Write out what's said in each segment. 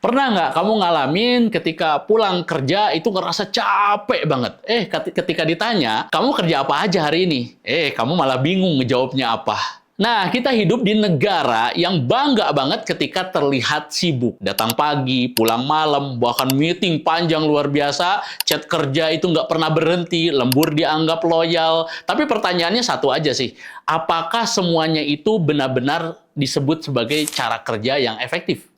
Pernah nggak kamu ngalamin ketika pulang kerja itu ngerasa capek banget? Ketika ditanya, kamu kerja apa aja hari ini? Kamu malah bingung ngejawabnya apa. Nah, kita hidup di negara yang bangga banget ketika terlihat sibuk. Datang pagi, pulang malam, bahkan meeting panjang luar biasa, chat kerja itu nggak pernah berhenti, lembur dianggap loyal. Tapi pertanyaannya satu aja sih, apakah semuanya itu benar-benar disebut sebagai cara kerja yang efektif?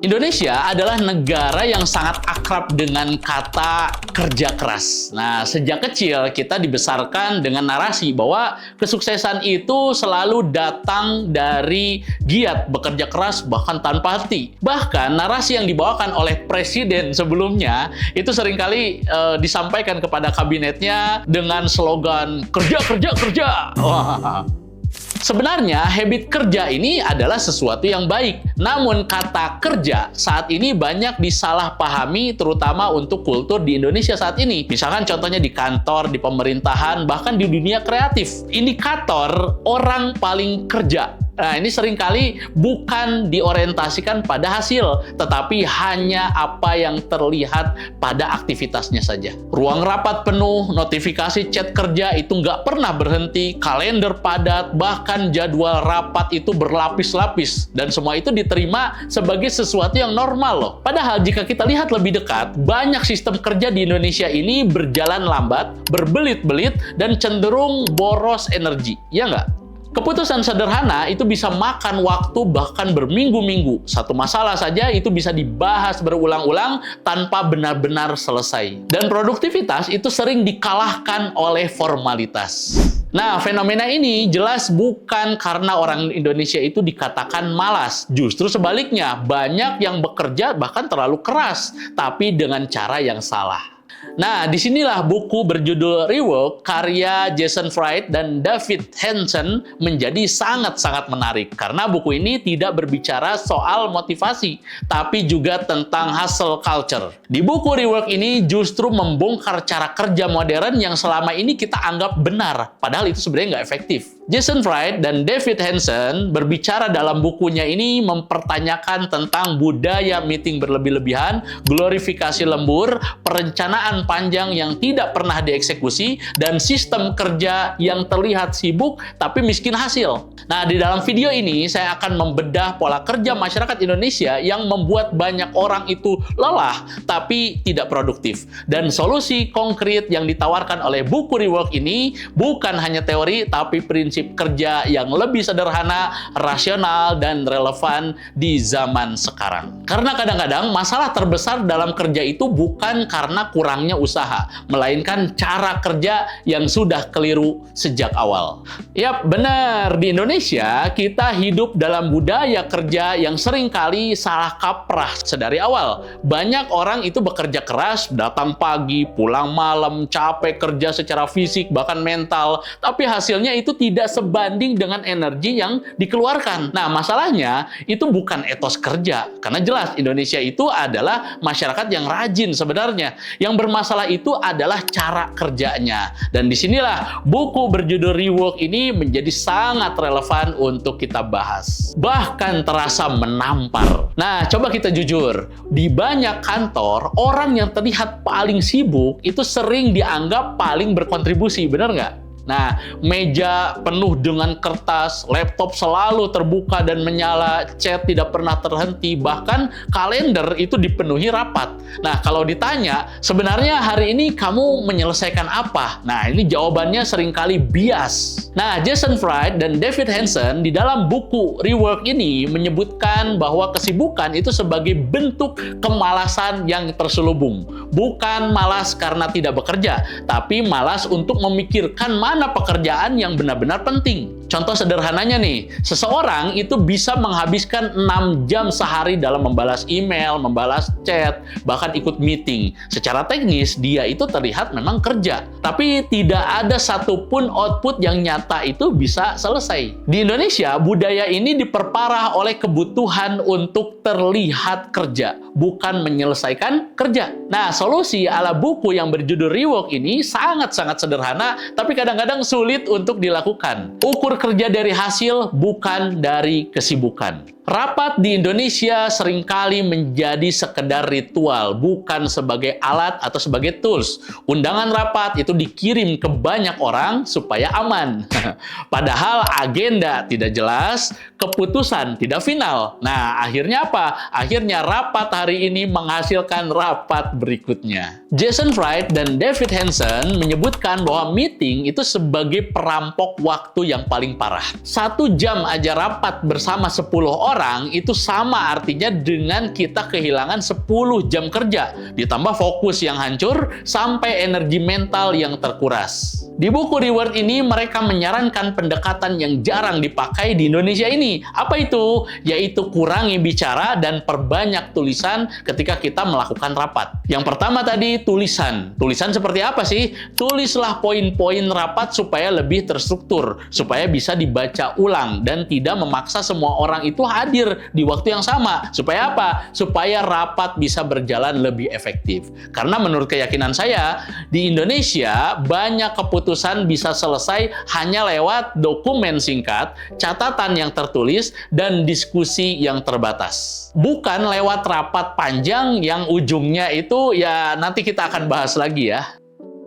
Indonesia adalah negara yang sangat akrab dengan kata kerja keras. Nah, sejak kecil kita dibesarkan dengan narasi bahwa kesuksesan itu selalu datang dari giat bekerja keras bahkan tanpa henti. Bahkan narasi yang dibawakan oleh presiden sebelumnya itu seringkali disampaikan kepada kabinetnya dengan slogan kerja, kerja, kerja. Wah. Sebenarnya, habit kerja ini adalah sesuatu yang baik. Namun, kata kerja saat ini banyak disalahpahami, terutama untuk kultur di Indonesia saat ini. Misalkan contohnya di kantor, di pemerintahan, bahkan di dunia kreatif. Indikator orang paling kerja. Nah, ini seringkali bukan diorientasikan pada hasil, tetapi hanya apa yang terlihat pada aktivitasnya saja. Ruang rapat penuh, notifikasi chat kerja itu nggak pernah berhenti, kalender padat, bahkan jadwal rapat itu berlapis-lapis. Dan semua itu diterima sebagai sesuatu yang normal loh. Padahal jika kita lihat lebih dekat, banyak sistem kerja di Indonesia ini berjalan lambat, berbelit-belit, dan cenderung boros energi. Ya nggak? Keputusan sederhana itu bisa makan waktu bahkan berminggu-minggu. Satu masalah saja itu bisa dibahas berulang-ulang tanpa benar-benar selesai. Dan produktivitas itu sering dikalahkan oleh formalitas. Nah, fenomena ini jelas bukan karena orang Indonesia itu dikatakan malas. Justru sebaliknya, banyak yang bekerja bahkan terlalu keras, tapi dengan cara yang salah. Nah, disinilah buku berjudul Rework karya Jason Fried dan David Hanson menjadi sangat-sangat menarik. Karena buku ini tidak berbicara soal motivasi, tapi juga tentang hustle culture. Di buku Rework ini justru membongkar cara kerja modern yang selama ini kita anggap benar, padahal itu sebenarnya nggak efektif. Jason Fried dan David Hanson berbicara dalam bukunya ini mempertanyakan tentang budaya meeting berlebih-lebihan, glorifikasi lembur, perencanaan panjang yang tidak pernah dieksekusi, dan sistem kerja yang terlihat sibuk tapi miskin hasil. Nah, di dalam video ini saya akan membedah pola kerja masyarakat Indonesia yang membuat banyak orang itu lelah tapi tidak produktif. Dan solusi konkret yang ditawarkan oleh buku Rework ini bukan hanya teori tapi prinsip kerja yang lebih sederhana, rasional, dan relevan di zaman sekarang. Karena kadang-kadang masalah terbesar dalam kerja itu bukan karena kurangnya usaha, melainkan cara kerja yang sudah keliru sejak awal. Yap, benar. Di Indonesia, kita hidup dalam budaya kerja yang seringkali salah kaprah sedari awal. Banyak orang itu bekerja keras, datang pagi, pulang malam, capek kerja secara fisik, bahkan mental, tapi hasilnya itu tidak sebanding dengan energi yang dikeluarkan. Nah, masalahnya itu bukan etos kerja, karena jelas Indonesia itu adalah masyarakat yang rajin sebenarnya. Yang bermasalah itu adalah cara kerjanya. Dan disinilah buku berjudul Rework ini menjadi sangat relevan untuk kita bahas. Bahkan terasa menampar. Nah, coba kita jujur, di banyak kantor, orang yang terlihat paling sibuk itu sering dianggap paling berkontribusi, benar nggak? Nah, meja penuh dengan kertas, laptop selalu terbuka dan menyala, chat tidak pernah terhenti, bahkan kalender itu dipenuhi rapat. Nah, kalau ditanya, sebenarnya hari ini kamu menyelesaikan apa? Nah, ini jawabannya seringkali bias. Nah, Jason Fried dan David Hanson di dalam buku Rework ini menyebutkan bahwa kesibukan itu sebagai bentuk kemalasan yang terselubung. Bukan malas karena tidak bekerja, tapi malas untuk memikirkan mana pekerjaan yang benar-benar penting. Contoh sederhananya nih, seseorang itu bisa menghabiskan 6 jam sehari dalam membalas email, membalas chat, bahkan ikut meeting. Secara teknis, dia itu terlihat memang kerja. Tapi tidak ada satupun output yang nyata itu bisa selesai. Di Indonesia, budaya ini diperparah oleh kebutuhan untuk terlihat kerja, bukan menyelesaikan kerja. Nah, solusi ala buku yang berjudul Rework ini sangat-sangat sederhana, tapi kadang-kadang sulit untuk dilakukan. Ukur kerja dari hasil, bukan dari kesibukan. Rapat di Indonesia seringkali menjadi sekedar ritual, bukan sebagai alat atau sebagai tools. Undangan rapat itu dikirim ke banyak orang supaya aman. Padahal agenda tidak jelas, keputusan tidak final. Nah, akhirnya apa? Akhirnya rapat hari ini menghasilkan rapat berikutnya. Jason Fried dan David Hanson menyebutkan bahwa meeting itu sebagai perampok waktu yang paling parah. 1 jam aja rapat bersama 10 orang itu sama artinya dengan kita kehilangan 10 jam kerja, ditambah fokus yang hancur sampai energi mental yang terkuras. Di buku Reward ini mereka menyarankan pendekatan yang jarang dipakai di Indonesia ini. Apa itu? Yaitu kurangi bicara dan perbanyak tulisan ketika kita melakukan rapat. Yang pertama tadi tulisan. Tulisan seperti apa sih? Tulislah poin-poin rapat supaya lebih terstruktur, supaya bisa dibaca ulang dan tidak memaksa semua orang itu hadir di waktu yang sama. Supaya apa? Supaya rapat bisa berjalan lebih efektif. Karena menurut keyakinan saya, di Indonesia banyak keputusan bisa selesai hanya lewat dokumen singkat, catatan yang tertulis, dan diskusi yang terbatas. Bukan lewat rapat panjang yang ujungnya itu ya nanti kita akan bahas lagi ya.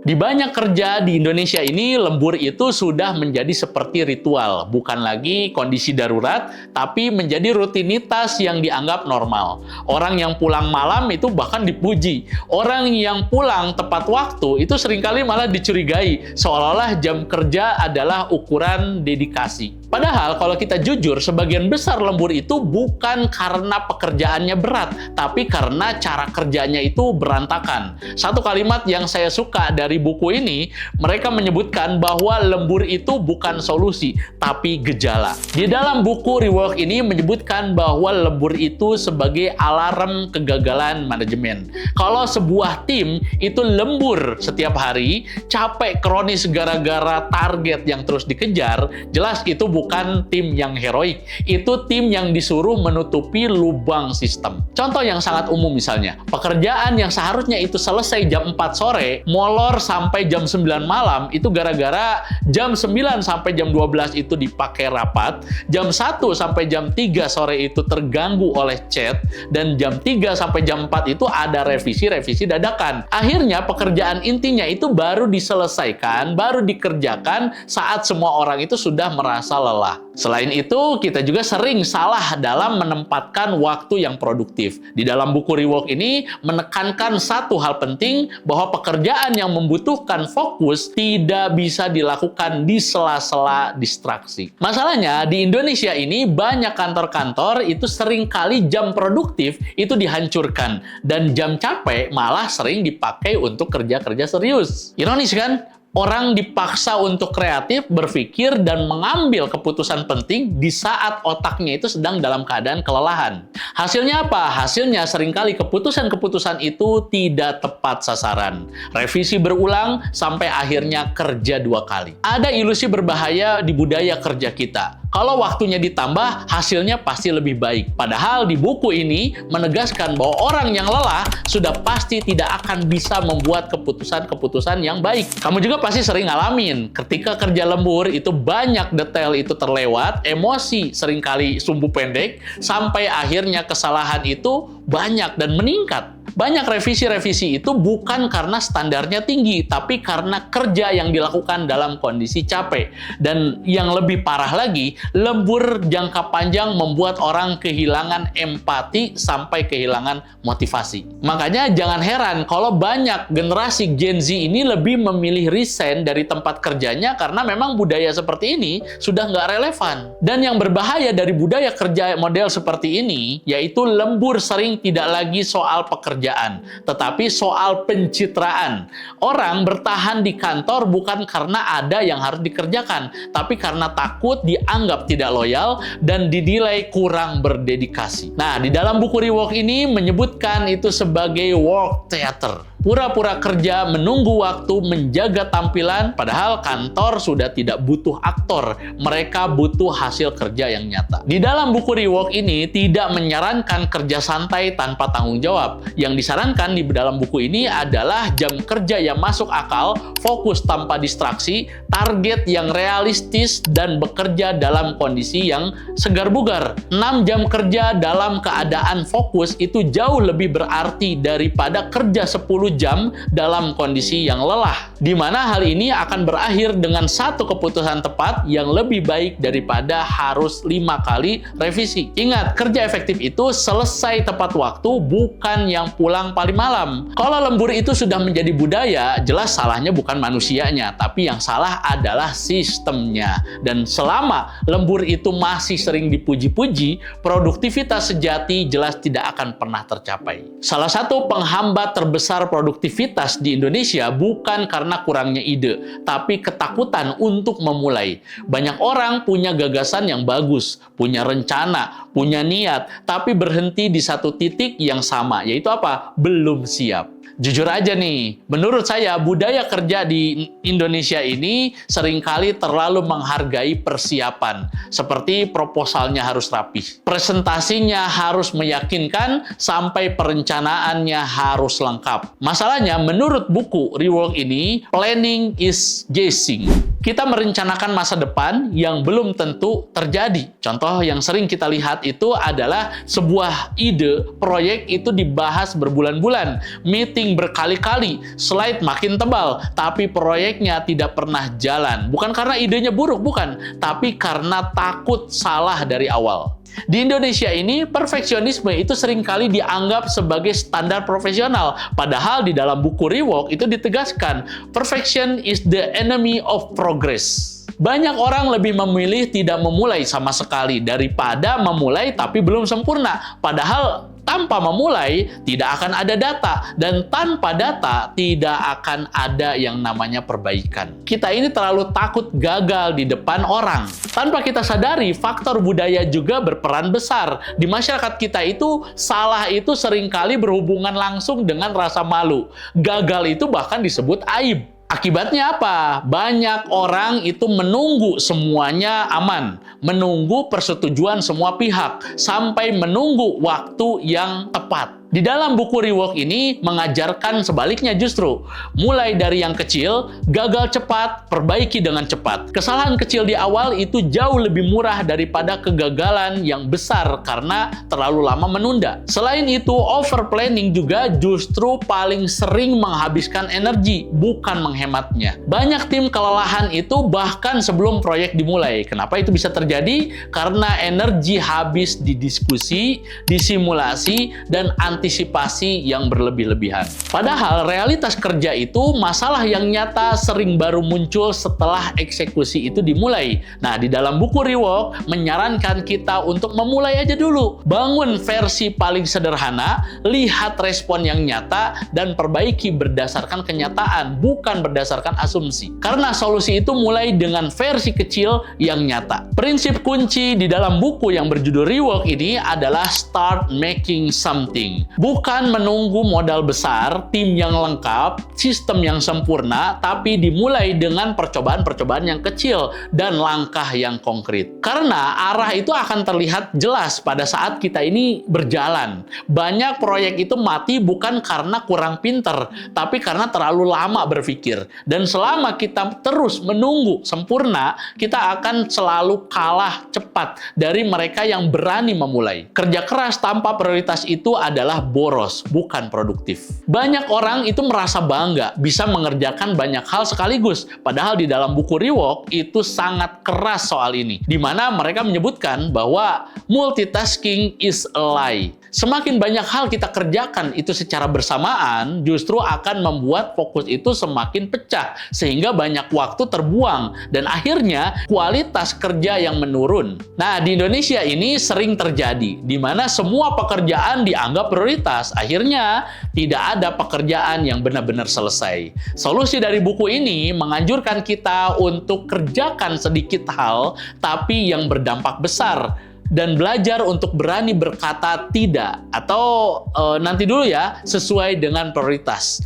Di banyak kerja di Indonesia ini, lembur itu sudah menjadi seperti ritual, bukan lagi kondisi darurat, tapi menjadi rutinitas yang dianggap normal. Orang yang pulang malam itu bahkan dipuji. Orang yang pulang tepat waktu itu seringkali malah dicurigai, seolah-olah jam kerja adalah ukuran dedikasi. Padahal kalau kita jujur, sebagian besar lembur itu bukan karena pekerjaannya berat, tapi karena cara kerjanya itu berantakan. Satu kalimat yang saya suka dari buku ini, mereka menyebutkan bahwa lembur itu bukan solusi, tapi gejala. Di dalam buku Rework ini menyebutkan bahwa lembur itu sebagai alarm kegagalan manajemen. Kalau sebuah tim itu lembur setiap hari, capek kronis gara-gara target yang terus dikejar, jelas itu bukan tim yang heroik. Itu tim yang disuruh menutupi lubang sistem. Contoh yang sangat umum misalnya, pekerjaan yang seharusnya itu selesai jam 4 sore, molor sampai jam 9 malam, itu gara-gara jam 9 sampai jam 12 itu dipakai rapat, jam 1 sampai jam 3 sore itu terganggu oleh chat, dan jam 3 sampai jam 4 itu ada revisi-revisi dadakan. Akhirnya pekerjaan intinya itu baru diselesaikan, baru dikerjakan saat semua orang itu sudah merasa lelah. Selain itu, kita juga sering salah dalam menempatkan waktu yang produktif. Di dalam buku Rework ini menekankan satu hal penting, bahwa pekerjaan yang membutuhkan fokus tidak bisa dilakukan di sela-sela distraksi. Masalahnya, di Indonesia ini banyak kantor-kantor itu seringkali jam produktif itu dihancurkan, dan jam capek malah sering dipakai untuk kerja-kerja serius. Ironis kan? Orang dipaksa untuk kreatif, berpikir, dan mengambil keputusan penting di saat otaknya itu sedang dalam keadaan kelelahan. Hasilnya apa? Hasilnya seringkali keputusan-keputusan itu tidak tepat sasaran. Revisi berulang sampai akhirnya kerja 2 kali. Ada ilusi berbahaya di budaya kerja kita. Kalau waktunya ditambah, hasilnya pasti lebih baik. Padahal di buku ini menegaskan bahwa orang yang lelah sudah pasti tidak akan bisa membuat keputusan-keputusan yang baik. Kamu juga pasti sering ngalamin, ketika kerja lembur itu banyak detail itu terlewat, emosi seringkali sumbu pendek, sampai akhirnya kesalahan itu banyak dan meningkat. Banyak revisi-revisi itu bukan karena standarnya tinggi, tapi karena kerja yang dilakukan dalam kondisi capek. Dan yang lebih parah lagi, lembur jangka panjang membuat orang kehilangan empati sampai kehilangan motivasi. Makanya jangan heran kalau banyak generasi Gen Z ini lebih memilih resign dari tempat kerjanya karena memang budaya seperti ini sudah nggak relevan. Dan yang berbahaya dari budaya kerja model seperti ini, yaitu lembur sering tidak lagi soal pekerjaan pekerjaan, tetapi soal pencitraan. Orang bertahan di kantor bukan karena ada yang harus dikerjakan, tapi karena takut dianggap tidak loyal dan dinilai kurang berdedikasi. Nah, di dalam buku Rework ini menyebutkan itu sebagai work theater. Pura-pura kerja, menunggu waktu, menjaga tampilan, padahal kantor sudah tidak butuh aktor. Mereka butuh hasil kerja yang nyata. Di dalam buku Rework ini tidak menyarankan kerja santai tanpa tanggung jawab. Yang disarankan di dalam buku ini adalah jam kerja yang masuk akal, fokus tanpa distraksi, target yang realistis, dan bekerja dalam kondisi yang segar bugar. 6 jam kerja dalam keadaan fokus itu jauh lebih berarti daripada kerja 10 jam dalam kondisi yang lelah, di mana hal ini akan berakhir dengan satu keputusan tepat yang lebih baik daripada harus 5 kali revisi. Ingat, kerja efektif itu selesai tepat waktu, bukan yang pulang paling malam. Kalau lembur itu sudah menjadi budaya, jelas salahnya bukan manusianya, tapi yang salah adalah sistemnya. Dan selama lembur itu masih sering dipuji-puji, produktivitas sejati jelas tidak akan pernah tercapai. Salah satu penghambat terbesar produktivitas di Indonesia bukan karena kurangnya ide, tapi ketakutan untuk memulai. Banyak orang punya gagasan yang bagus, punya rencana, punya niat, tapi berhenti di satu titik yang sama, yaitu apa? Belum siap. Jujur aja nih, menurut saya budaya kerja di Indonesia ini seringkali terlalu menghargai persiapan. Seperti proposalnya harus rapi, presentasinya harus meyakinkan, sampai perencanaannya harus lengkap. Masalahnya, menurut buku Rework ini, planning is guessing. Kita merencanakan masa depan yang belum tentu terjadi. Contoh yang sering kita lihat itu adalah sebuah ide, proyek itu dibahas berbulan-bulan, meeting berkali-kali, slide makin tebal, tapi proyeknya tidak pernah jalan. Bukan karena idenya buruk, bukan, tapi karena takut salah dari awal. Di Indonesia ini, perfeksionisme itu seringkali dianggap sebagai standar profesional. Padahal di dalam buku Rework itu ditegaskan, perfection is the enemy of progress. Banyak orang lebih memilih tidak memulai sama sekali daripada memulai tapi belum sempurna. Padahal tanpa memulai, tidak akan ada data. Dan tanpa data, tidak akan ada yang namanya perbaikan. Kita ini terlalu takut gagal di depan orang. Tanpa kita sadari, faktor budaya juga berperan besar. Di masyarakat kita itu, salah itu seringkali berhubungan langsung dengan rasa malu. Gagal itu bahkan disebut aib. Akibatnya apa? Banyak orang itu menunggu semuanya aman, menunggu persetujuan semua pihak, sampai menunggu waktu yang tepat. Di dalam buku Rework ini mengajarkan sebaliknya justru. Mulai dari yang kecil, gagal cepat, perbaiki dengan cepat. Kesalahan kecil di awal itu jauh lebih murah daripada kegagalan yang besar karena terlalu lama menunda. Selain itu, over planning juga justru paling sering menghabiskan energi, bukan menghematnya. Banyak tim kelelahan itu bahkan sebelum proyek dimulai. Kenapa itu bisa terjadi? Karena energi habis di diskusi, di simulasi, dan antisipasi yang berlebih-lebihan. Padahal realitas kerja itu masalah yang nyata sering baru muncul setelah eksekusi itu dimulai. Nah, di dalam buku Rework menyarankan kita untuk memulai aja dulu. Bangun versi paling sederhana, lihat respon yang nyata, dan perbaiki berdasarkan kenyataan, bukan berdasarkan asumsi. Karena solusi itu mulai dengan versi kecil yang nyata. Prinsip kunci di dalam buku yang berjudul Rework ini adalah start making something. Bukan menunggu modal besar, tim yang lengkap, sistem yang sempurna, tapi dimulai dengan percobaan-percobaan yang kecil dan langkah yang konkret. Karena arah itu akan terlihat jelas pada saat kita ini berjalan. Banyak proyek itu mati bukan karena kurang pinter, tapi karena terlalu lama berpikir. Dan selama kita terus menunggu sempurna, kita akan selalu kalah cepat dari mereka yang berani memulai. Kerja keras tanpa prioritas itu adalah boros, bukan produktif. Banyak orang itu merasa bangga bisa mengerjakan banyak hal sekaligus, padahal di dalam buku Rework itu sangat keras soal ini, di mana mereka menyebutkan bahwa multitasking is a lie. Semakin banyak hal kita kerjakan itu secara bersamaan, justru akan membuat fokus itu semakin pecah, sehingga banyak waktu terbuang, dan akhirnya kualitas kerja yang menurun. Nah, di Indonesia ini sering terjadi, di mana semua pekerjaan dianggap prioritas, akhirnya tidak ada pekerjaan yang benar-benar selesai. Solusi dari buku ini menganjurkan kita untuk kerjakan sedikit hal, tapi yang berdampak besar. Dan belajar untuk berani berkata tidak, atau nanti dulu ya, sesuai dengan prioritas.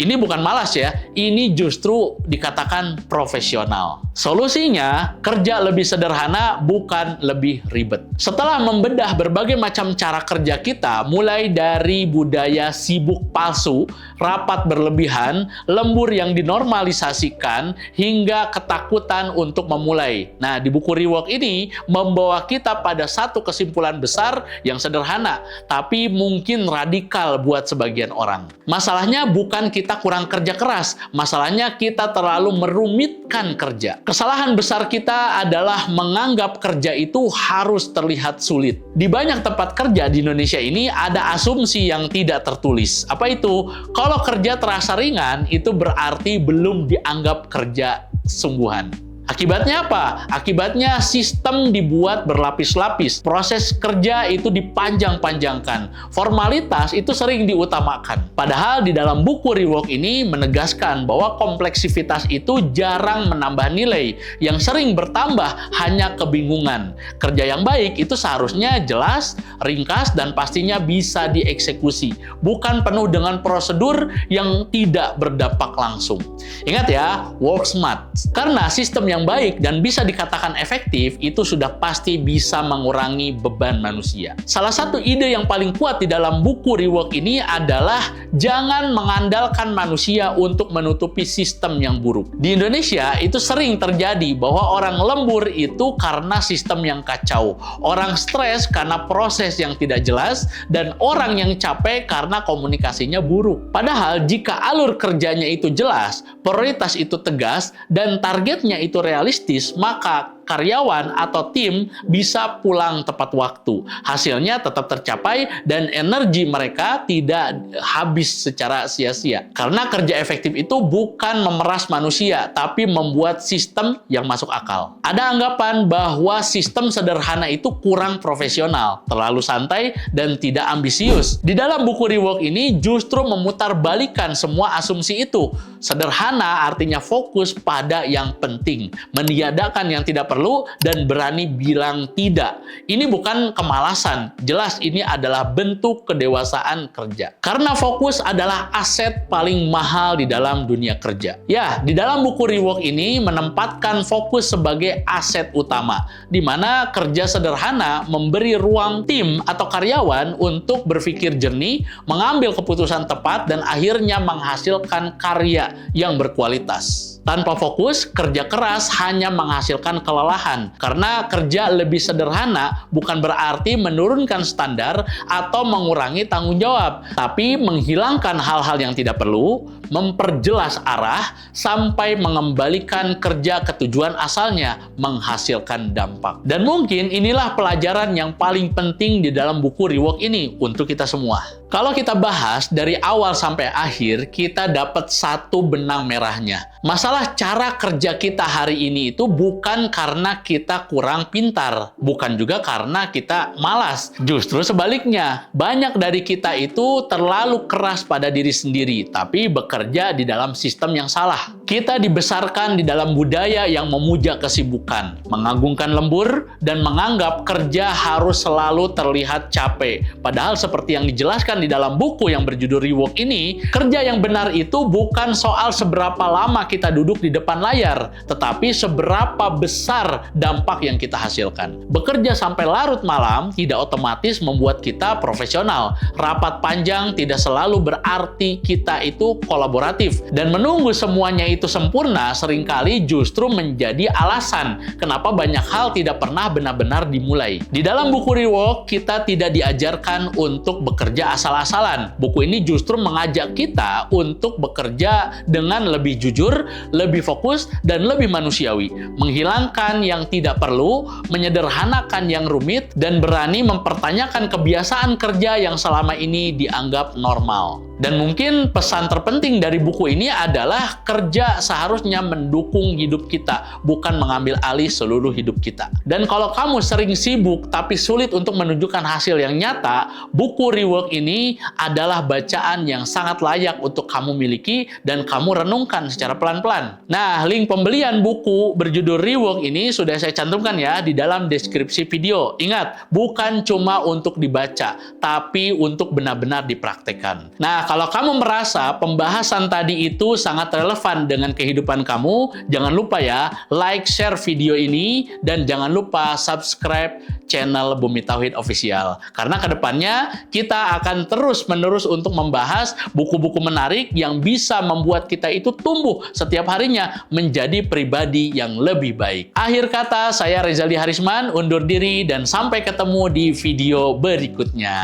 Ini bukan malas ya, ini justru dikatakan profesional. Solusinya, kerja lebih sederhana, bukan lebih ribet. Setelah membedah berbagai macam cara kerja kita, mulai dari budaya sibuk palsu, rapat berlebihan, lembur yang dinormalisasikan, hingga ketakutan untuk memulai. Nah, di buku Rework ini membawa kita pada satu kesimpulan besar yang sederhana, tapi mungkin radikal buat sebagian orang. Masalahnya bukan kita kurang kerja keras, masalahnya kita terlalu merumitkan kerja. Kesalahan besar kita adalah menganggap kerja itu harus terlihat sulit. Di banyak tempat kerja di Indonesia ini ada asumsi yang tidak tertulis. Apa itu? Kalau kerja terasa ringan, itu berarti belum dianggap kerja sungguhan. Akibatnya apa? Akibatnya sistem dibuat berlapis-lapis. Proses kerja itu dipanjang-panjangkan. Formalitas itu sering diutamakan. Padahal di dalam buku Rework ini menegaskan bahwa kompleksitas itu jarang menambah nilai. Yang sering bertambah hanya kebingungan. Kerja yang baik itu seharusnya jelas, ringkas, dan pastinya bisa dieksekusi. Bukan penuh dengan prosedur yang tidak berdampak langsung. Ingat ya, work smart. Karena sistem yang baik dan bisa dikatakan efektif itu sudah pasti bisa mengurangi beban manusia. Salah satu ide yang paling kuat di dalam buku Rework ini adalah jangan mengandalkan manusia untuk menutupi sistem yang buruk. Di Indonesia itu sering terjadi bahwa orang lembur itu karena sistem yang kacau, orang stres karena proses yang tidak jelas, dan orang yang capek karena komunikasinya buruk. Padahal jika alur kerjanya itu jelas, prioritas itu tegas, dan targetnya itu realistis, maka karyawan atau tim bisa pulang tepat waktu. Hasilnya tetap tercapai dan energi mereka tidak habis secara sia-sia. Karena kerja efektif itu bukan memeras manusia, tapi membuat sistem yang masuk akal. Ada anggapan bahwa sistem sederhana itu kurang profesional, terlalu santai, dan tidak ambisius. Di dalam buku Rework ini justru memutarbalikkan semua asumsi itu. Sederhana artinya fokus pada yang penting, meniadakan yang tidak perlu, dan berani bilang tidak. Ini bukan kemalasan, jelas ini adalah bentuk kedewasaan kerja. Karena fokus adalah aset paling mahal di dalam dunia kerja. Ya, di dalam buku Rework ini menempatkan fokus sebagai aset utama, di mana kerja sederhana memberi ruang tim atau karyawan untuk berpikir jernih, mengambil keputusan tepat, dan akhirnya menghasilkan karya yang berkualitas. Tanpa fokus, kerja keras hanya menghasilkan kelelahan. Karena kerja lebih sederhana bukan berarti menurunkan standar atau mengurangi tanggung jawab, tapi menghilangkan hal-hal yang tidak perlu, memperjelas arah, sampai mengembalikan kerja ke tujuan asalnya, menghasilkan dampak. Dan mungkin inilah pelajaran yang paling penting di dalam buku Rework ini untuk kita semua. Kalau kita bahas dari awal sampai akhir, kita dapat satu benang merahnya. Masalah cara kerja kita hari ini itu bukan karena kita kurang pintar, bukan juga karena kita malas. Justru sebaliknya, banyak dari kita itu terlalu keras pada diri sendiri, tapi bekerja di dalam sistem yang salah. Kita dibesarkan di dalam budaya yang memuja kesibukan, mengagungkan lembur, dan menganggap kerja harus selalu terlihat capek. Padahal seperti yang dijelaskan di dalam buku yang berjudul Rework ini, kerja yang benar itu bukan soal seberapa lama kita duduk di depan layar, tetapi seberapa besar dampak yang kita hasilkan. Bekerja sampai larut malam tidak otomatis membuat kita profesional. Rapat panjang tidak selalu berarti kita itu kolaboratif. Dan menunggu semuanya itu sempurna seringkali justru menjadi alasan kenapa banyak hal tidak pernah benar-benar dimulai. Di dalam buku Rework, kita tidak diajarkan untuk bekerja asal-asalan. Buku ini justru mengajak kita untuk bekerja dengan lebih jujur, lebih fokus, dan lebih manusiawi. Menghilangkan yang tidak perlu, menyederhanakan yang rumit, dan berani mempertanyakan kebiasaan kerja yang selama ini dianggap normal. Dan mungkin pesan terpenting dari buku ini adalah kerja seharusnya mendukung hidup kita, bukan mengambil alih seluruh hidup kita. Dan kalau kamu sering sibuk tapi sulit untuk menunjukkan hasil yang nyata, buku Rework ini adalah bacaan yang sangat layak untuk kamu miliki dan kamu renungkan secara pelan-pelan. Nah, link pembelian buku berjudul Rework ini sudah saya cantumkan ya di dalam deskripsi video. Ingat, bukan cuma untuk dibaca, tapi untuk benar-benar dipraktekkan. Nah, kalau kamu merasa pembahasan tadi itu sangat relevan dengan kehidupan kamu, jangan lupa ya, like, share video ini, dan jangan lupa subscribe channel Bumi Tauhid Official. Karena kedepannya kita akan terus-menerus untuk membahas buku-buku menarik yang bisa membuat kita itu tumbuh setiap harinya menjadi pribadi yang lebih baik. Akhir kata, saya Rezaldi Harisman, undur diri dan sampai ketemu di video berikutnya.